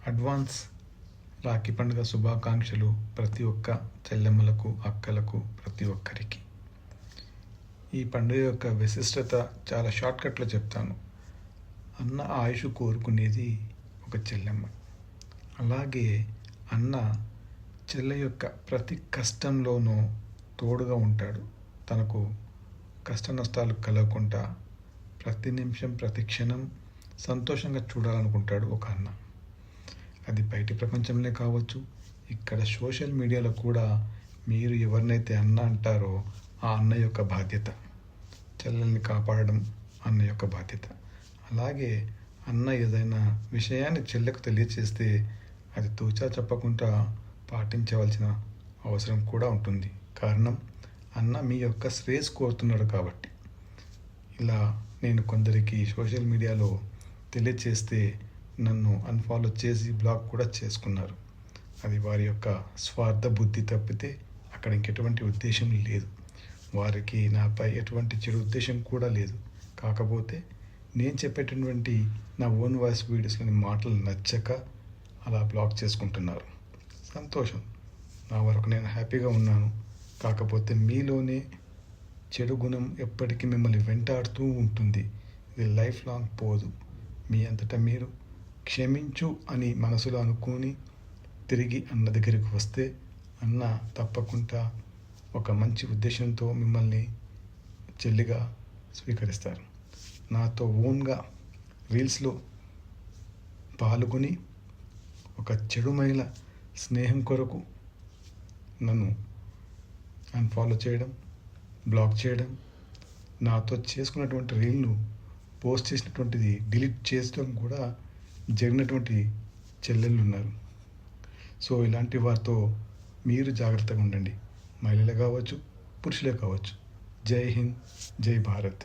Advance Rakhi పండుగ శుభాకాంక్షలు ప్రతి ఒక్క చెల్లెమ్మలకు, అక్కలకు, ప్రతి ఒక్కరికి. ఈ పండుగ యొక్క విశిష్టత చాలా షార్ట్కట్లో చెప్తాను. అన్న ఆయుష్ కోరుకునేది ఒక చెల్లెమ్మ. అలాగే అన్న చెల్లె యొక్క ప్రతి కష్టంలోనూ తోడుగా ఉంటాడు. తనకు కష్ట నష్టాలు కలగకుండా ప్రతి నిమిషం, ప్రతి క్షణం సంతోషంగా చూడాలనుకుంటాడు ఒక అన్న. అది బయటి ప్రపంచంలో కావచ్చు, ఇక్కడ సోషల్ మీడియాలో కూడా మీరు ఎవరినైతే అన్న అంటారో ఆ అన్న యొక్క బాధ్యత. చెల్లెల్ని కాపాడడం అన్న యొక్క బాధ్యత. అలాగే అన్న ఏదైనా విషయాన్ని చెల్లెకు తెలియచేస్తే అది తూచా చెప్పకుండా పాటించవలసిన అవసరం కూడా ఉంటుంది. కారణం అన్న మీ యొక్క శ్రేయస్ కోరుతున్నాడు కాబట్టి. ఇలా నేను కొందరికి సోషల్ మీడియాలో తెలియచేస్తే నన్ను అన్ఫాలో చేసి బ్లాక్ కూడా చేసుకున్నారు. అది వారి యొక్క స్వార్థ బుద్ధి తప్పితే అక్కడ ఇంకెటువంటి ఉద్దేశం లేదు. వారికి నాపై ఎటువంటి చెడు ఉద్దేశం కూడా లేదు. కాకపోతే నేను చెప్పేటటువంటి నా ఓన్ వాయిస్ వీడియోస్లోని మాటలు నచ్చక అలా బ్లాక్ చేసుకుంటున్నారు. సంతోషం, నా వరకు నేను హ్యాపీగా ఉన్నాను. కాకపోతే మీలోనే చెడు గుణం ఎప్పటికీ మిమ్మల్ని వెంటాడుతూ ఉంటుంది. ఇది లైఫ్ లాంగ్ పోదు. మీ అంతటా మీరు క్షమించు అని మనసులో అనుకొని తిరిగి అన్న దగ్గరికి వస్తే అన్న తప్పకుండా ఒక మంచి ఉద్దేశంతో మిమ్మల్ని చెల్లిగా స్వీకరిస్తారు. నాతో ఓన్గా రీల్స్లో పాల్గొని ఒక చెడు మహిళ స్నేహం కొరకు నన్ను అన్ఫాలో చేయడం, బ్లాక్ చేయడం, నాతో చేసుకున్నటువంటి రీల్ను పోస్ట్ చేసినటువంటిది డిలీట్ చేయడం కూడా జరిగినటువంటి చెల్లెళ్ళు ఉన్నారు. సో ఇలాంటి వారితో మీరు జాగ్రత్తగా ఉండండి. మహిళలే కావచ్చు, పురుషులే కావచ్చు. జై హింద్, జై భారత్.